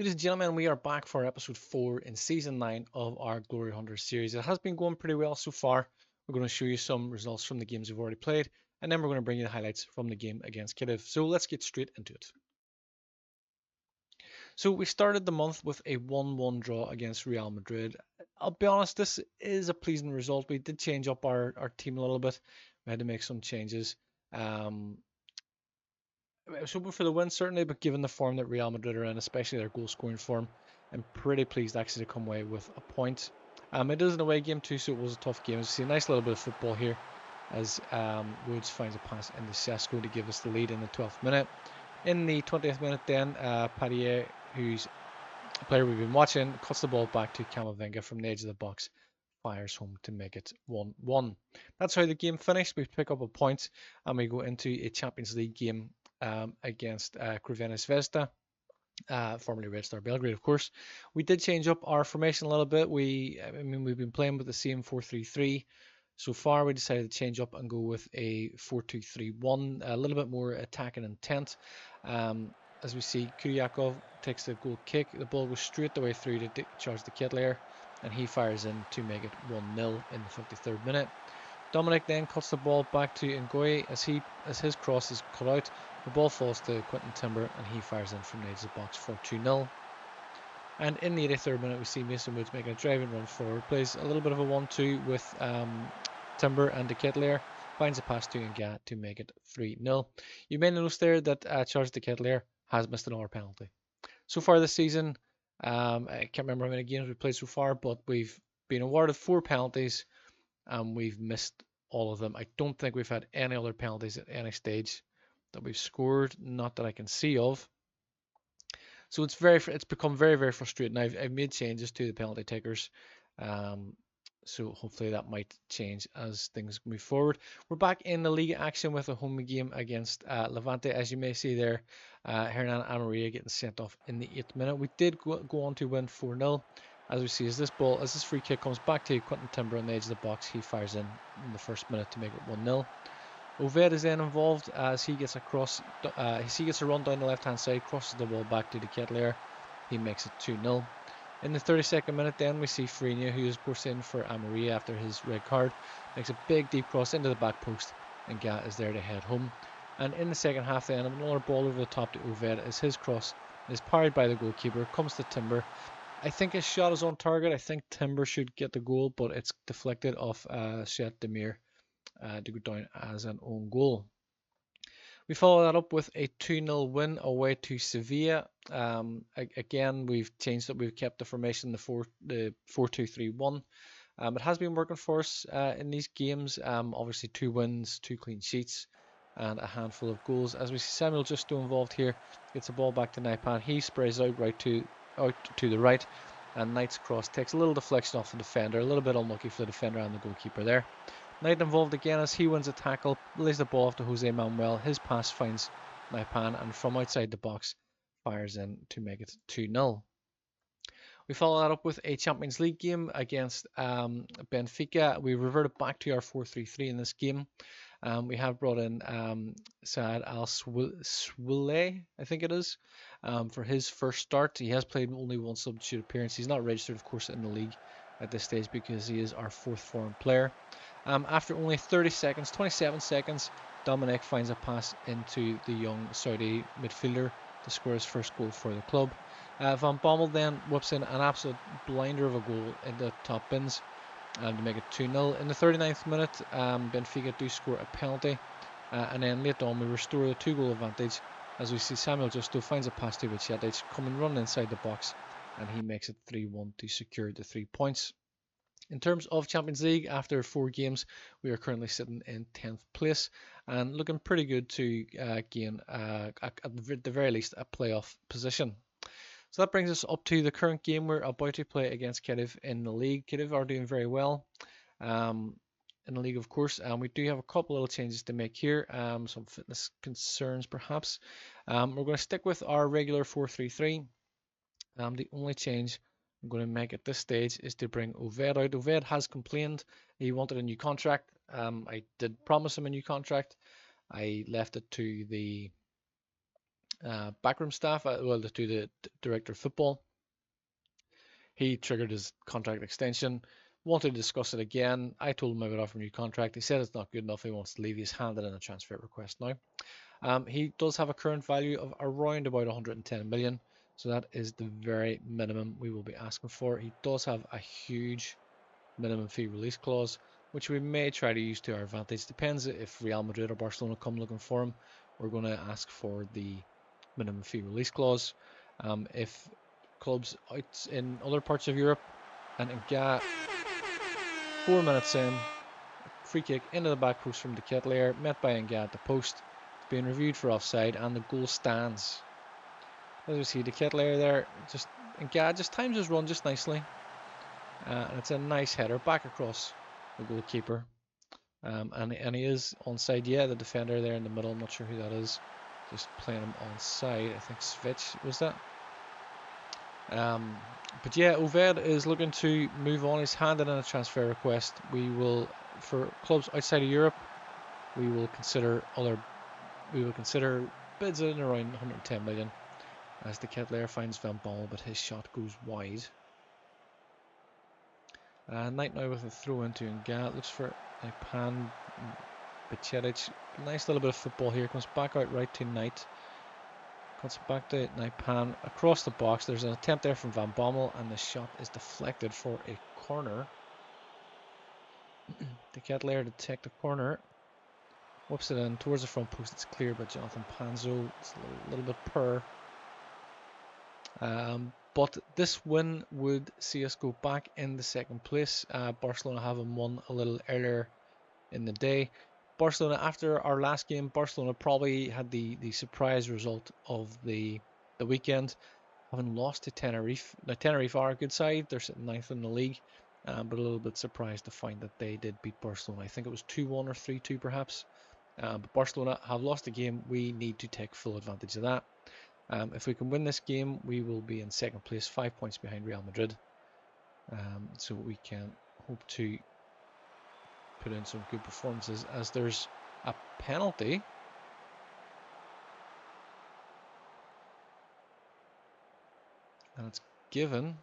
Ladies and gentlemen, we are back for episode 4 in season 9 of our Glory Hunters series. It has been going pretty well so far. We're going to show you some results from the games we've already played, and then we're going to bring you the highlights from the game against Kiev. So let's get straight into it. So we started the month with a 1-1 draw against Real Madrid. I'll be honest, this is a pleasing result. We did change up our team a little bit. We had to make some changes. I was hoping for the win, certainly, but given the form that Real Madrid are in, especially their goal scoring form, I'm pretty pleased actually to come away with a point. It is an away game too, so it was a tough game. As you see, a nice little bit of football here as Woods finds a pass into Sesko to give us the lead in the 12th minute. In the 20th minute then, Padier, who's a player we've been watching, cuts the ball back to Camavinga from the edge of the box, fires home to make it 1-1. That's how the game finished. We pick up a point and we go into a Champions League game against Crvena Zvezda, formerly Red Star Belgrade, of course. We did change up our formation a little bit. We've been playing with the same 4-3-3 so far. We decided to change up and go with a 4-2-3-1, a little bit more attacking intent. As we see, Kuryakov takes the goal kick. The ball goes straight the way through to charge the Kettler, and he fires in to make it 1-0 in the 53rd minute. Dominic then cuts the ball back to Ngoy as his cross is cut out. The ball falls to Quentin Timber and he fires in from the edge of the box for 2-0. And in the 83rd minute we see Mason Woods making a driving run forward. Plays a little bit of a 1-2 with Timber and De Ketelaere. Finds a pass to Nga to make it 3-0. You may notice there that Charles De Ketelaere has missed another penalty. So far this season, I can't remember how many games we've played so far, but we've been awarded 4 penalties and we've missed all of them. I don't think we've had any other penalties at any stage that we've scored, not that I can see of. So it's become very, very frustrating. I've made changes to the penalty takers, so hopefully that might change as things move forward. We're back in the Liga action with a home game against Levante. As you may see there, Hernan Amaria getting sent off in the 8th minute. We did go on to win 4-0. As we see, as this free kick comes back to Quentin Timber on the edge of the box, he fires in the first minute to make it 1-0. Oved is then involved as he gets a run down the left-hand side, crosses the ball back to De Ketelaere. He makes it 2-0. In the 32nd minute then we see Frenia, who is pushed in for Amaria after his red card, makes a big deep cross into the back post, and Gat is there to head home. And in the second half then, another ball over the top to Oved as his cross is parried by the goalkeeper, comes to Timber. I think his shot is on target. I think Timber should get the goal, but it's deflected off Shet Demir to go down as an own goal. We follow that up with a 2-0 win away to Sevilla. Again, we've changed it. We've kept the formation, the 4-2-3-1. It has been working for us in these games. Obviously, 2 wins, 2 clean sheets, and a handful of goals. As we see Samuel Justo involved here, gets the ball back to Naipan. He sprays out to the right, and Knight's cross takes a little deflection off the defender. A little bit unlucky for the defender and the goalkeeper there. Knight involved again as he wins a tackle, lays the ball off to Jose Manuel. His pass finds Naipan and from outside the box fires in to make it 2-0. We follow that up with a Champions League game against Benfica. We reverted back to our 4-3-3 in this game. We have brought in Saad Al-Swile, I think it is, for his first start. He has played only one substitute appearance. He's not registered, of course, in the league at this stage because he is our 4th foreign player. After only 27 seconds, Dominic finds a pass into the young Saudi midfielder to score his first goal for the club. Van Bommel then whips in an absolute blinder of a goal in the top bins to make it 2-0. In the 39th minute, Benfica do score a penalty, and then late on we restore the 2-goal advantage as we see Samuel Justo finds a pass to Vicetic, coming running inside the box, and he makes it 3-1 to secure the 3 points. In terms of Champions League, after 4 games, we are currently sitting in 10th place and looking pretty good to gain, at the very least, a playoff position. So that brings us up to the current game we're about to play against Kiev in the league. Kiev are doing very well in the league, of course, and we do have a couple little changes to make here, some fitness concerns perhaps. We're going to stick with our regular 4-3-3. The only change I'm going to make at this stage is to bring Oved out. Oved has complained he wanted a new contract. I did promise him a new contract. I left it to the backroom staff, well, to the director of football. He triggered his contract extension, wanted to discuss it again. I told him I would offer a new contract. He said it's not good enough. He wants to leave. He's handed in a transfer request now. He does have a current value of around about 110 million. So that is the very minimum we will be asking for. He does have a huge minimum fee release clause, which we may try to use to our advantage. Depends if Real Madrid or Barcelona come looking for him. We're going to ask for the minimum fee release clause. If clubs out in other parts of Europe, and Nga, 4 minutes in, free kick into the back post from the Ketelaere, met by Nga at the post. It's being reviewed for offside, and the goal stands. As we see, the Ketelaere there, Nga just times his run just nicely. And it's a nice header back across the goalkeeper. And he is onside. Yeah, the defender there in the middle, I'm not sure who that is. Just playing him onside. I think Svich was that. But yeah, Oved is looking to move on. He's handed in a transfer request. We will, for clubs outside of Europe, we will consider bids in around 110 million. As the Ketelaere finds Van Bommel, but his shot goes wide. Knight now with a throw into Nga. Looks for a pan. Bacedic. Nice little bit of football here. Comes back out right to Knight. Cuts back to Naipan across the box. There's an attempt there from Van Bommel, and the shot is deflected for a corner. The Ketelaere to take the corner. Whips it in towards the front post. It's cleared by Jonathan Panzo. It's a little bit poor. But this win would see us go back in the second place. Barcelona having won a little earlier in the day. Barcelona, after our last game, Barcelona probably had the surprise result of the weekend, having lost to Tenerife. Now, Tenerife are a good side. They're sitting 9th in the league, but a little bit surprised to find that they did beat Barcelona. I think it was 2-1 or 3-2 perhaps. But Barcelona have lost the game. We need to take full advantage of that. If we can win this game, we will be in second place, 5 points behind Real Madrid. So we can hope to put in some good performances, as there's a penalty. And it's given.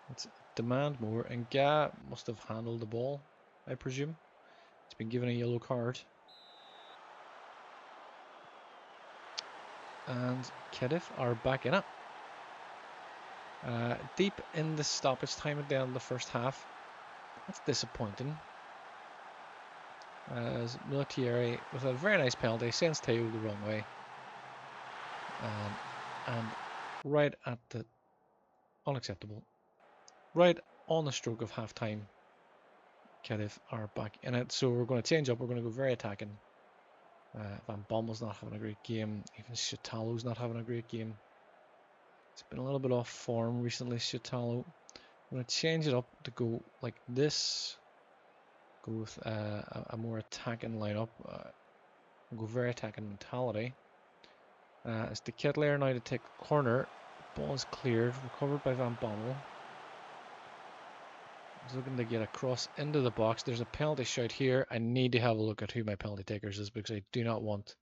Let's demand more. And Nga must have handled the ball, I presume. It's been given a yellow card. And Cardiff are back in it. Deep in the stoppage time at the end of the first half. That's disappointing. As Militieri, with a very nice penalty, sends Teo the wrong way. And right at the unacceptable. Right on the stroke of half time, Cardiff are back in it. So we're going to change up. We're going to go very attacking. Van Bommel's not having a great game. Even Chatalo's not having a great game. It's been a little bit off form recently, Chatalo. I'm going to change it up to go like this. Go with a more attacking lineup. Go very attacking mentality. It's the Ketelaere now to take the corner. Ball is cleared, recovered by Van Bommel. He's looking to get across into the box. There's a penalty shout here. I need to have a look at who my penalty takers is, because I do not want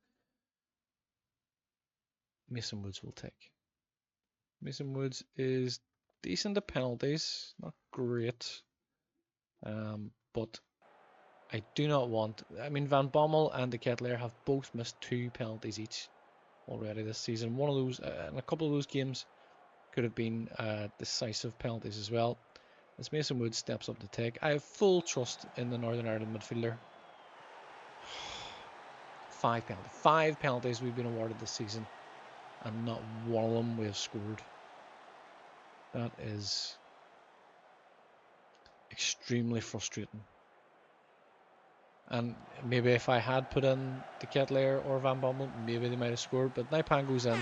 Mason Woods will take. Mason Woods is decent at penalties, not great, but I do not want. I mean, Van Bommel and the Ketelaere have both missed 2 penalties each already this season. One of those, and a couple of those games, could have been decisive penalties as well. As Mason Woods steps up to take, I have full trust in the Northern Ireland midfielder. 5 penalties. 5 penalties we've been awarded this season, and not one of them we have scored. That is extremely frustrating. And maybe if I had put in the Ketelaere or Van Bommel, maybe they might have scored. But Naipan goes in.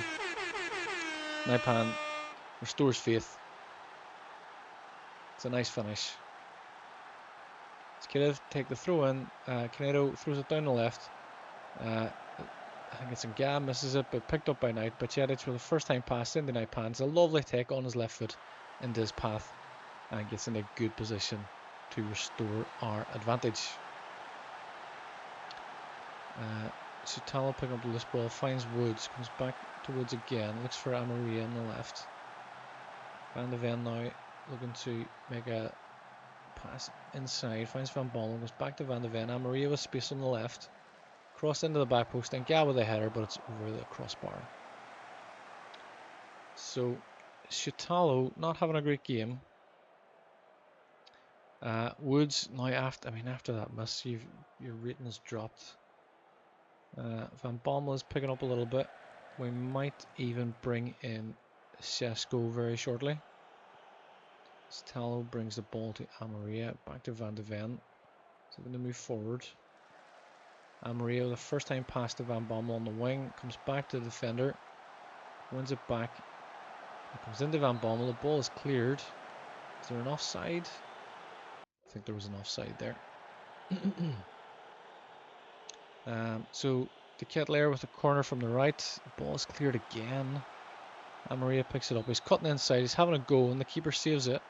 Naipan restores faith. It's a nice finish. Skidov take the throw in. Canedo throws it down the left. I think it's Nga, misses it, but picked up by Knight. But Jedic with a first time pass into Naipan. It's a lovely take on his left foot into his path, and gets in a good position to restore our advantage. Chitalo picking up the loose ball, finds Woods, comes back to Woods again, looks for Amaria on the left. Van de Ven now looking to make a pass inside, finds Van Bommel, goes back to Van de Ven. Amaria with space on the left, cross into the back post, and Gal with a header, but it's over the crossbar. So Chitalo not having a great game. Woods now after that miss, your rating has dropped. Van Bommel is picking up a little bit. We might even bring in Sesko very shortly. Chitalo brings the ball to Amaria, back to Van de Ven. So going to move forward. Amaria, the first time pass to Van Bommel on the wing, comes back to the defender, wins it back. It comes into Van Bommel. The ball is cleared. Is there an offside? I think there was an offside there. So the Kettler with the corner from the right. The ball is cleared again. Amaria picks it up. He's cutting inside. He's having a go, and the keeper saves it.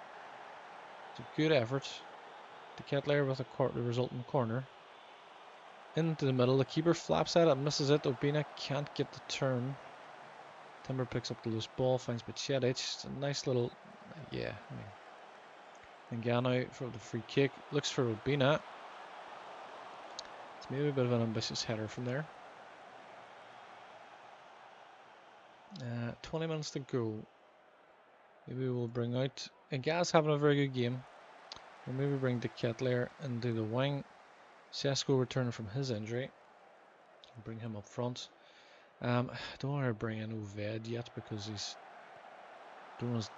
It's a good effort. The Kettler with the resulting corner. Into the middle. The keeper flaps at it, misses it. Obina can't get the turn. Timber picks up the loose ball, finds Bacedic. It's a nice little, yeah. Ngannou for the free kick, looks for Obina. It's maybe a bit of an ambitious header from there. 20 minutes to go. Maybe we'll bring out. Nganou's having a very good game. We'll maybe bring De Kettler into the wing. Sesko returning from his injury. Bring him up front. I don't want to bring in Oved yet because he's throwing his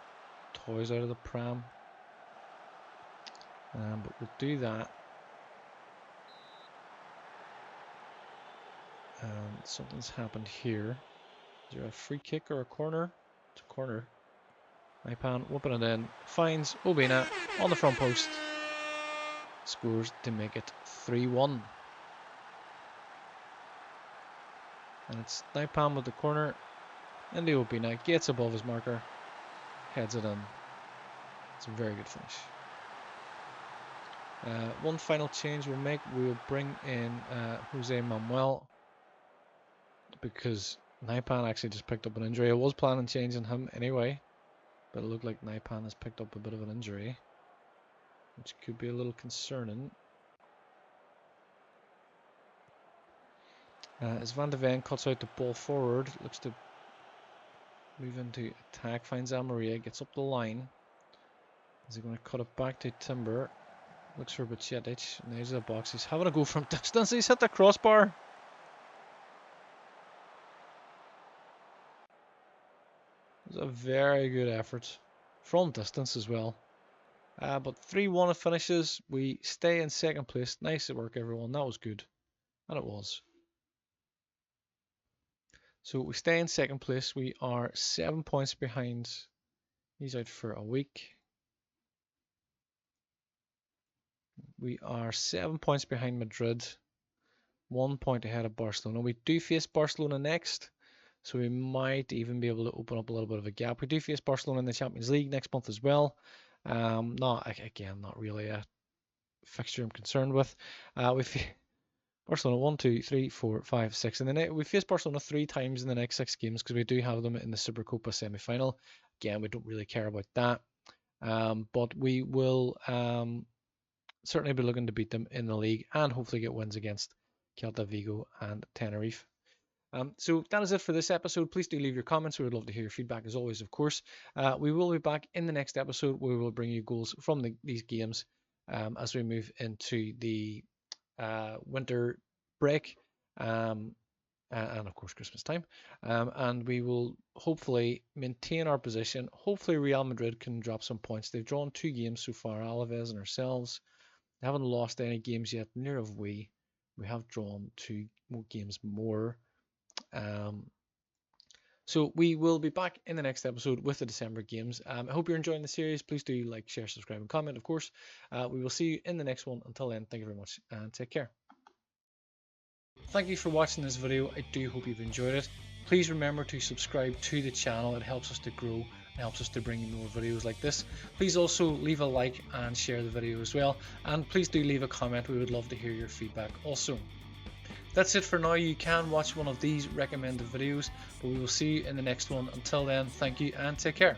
toys out of the pram. But we'll do that. Something's happened here. Is there a free kick or a corner? It's a corner. Naipan whipping it in. Finds Obina on the front post. Scores to make it 3-1. And it's Naipan with the corner. And the Obina gets above his marker. Heads it in. It's a very good finish. One final change we'll make. We'll bring in Jose Manuel. Because Naipan actually just picked up an injury. I was planning changing him anyway. But it looked like Naipan has picked up a bit of an injury. Which could be a little concerning. As Van de Ven cuts out the ball forward, looks to move into attack, finds Amaria, gets up the line. Is he going to cut it back to Timber? Looks for Bacedic, and there's the box. He's having a go from distance. He's hit the crossbar. It was a very good effort from distance as well. But 3-1 it finishes. We stay in second place. Nice work, everyone. That was good. And it was. So we stay in second place. We are 7 points behind. He's out for a week. We are 7 points behind Madrid. 1 point ahead of Barcelona. We do face Barcelona next. So we might even be able to open up a little bit of a gap. We do face Barcelona in the Champions League next month as well. Not really a fixture I'm concerned with. We Barcelona 1, 2, 3, 4, 5, 6. And then we face Barcelona 3 times in the next 6 games because we do have them in the Supercopa semi-final. Again, we don't really care about that. But we will certainly be looking to beat them in the league and hopefully get wins against Celta Vigo and Tenerife. So that is it for this episode. Please do leave your comments. We would love to hear your feedback as always, of course. We will be back in the next episode where we will bring you goals from these games as we move into the winter break and of course Christmas time. And we will hopefully maintain our position. Hopefully Real Madrid can drop some points. They've drawn 2 games so far, Alaves and ourselves. They haven't lost any games yet, neither have we. We have drawn 2 games more. So we will be back in the next episode with the December games. I hope you're enjoying the series. Please do like, share, subscribe, and comment, of course. We will see you in the next one. Until then, thank you very much and take care. Thank you for watching this video. I do hope you've enjoyed it. Please remember to subscribe to the channel. It helps us to grow. It helps us to bring you more videos like this. Please also leave a like and share the video as well. And please do leave a comment. We would love to hear your feedback also. That's it for now. You can watch one of these recommended videos, but we will see you in the next one. Until then, thank you and take care.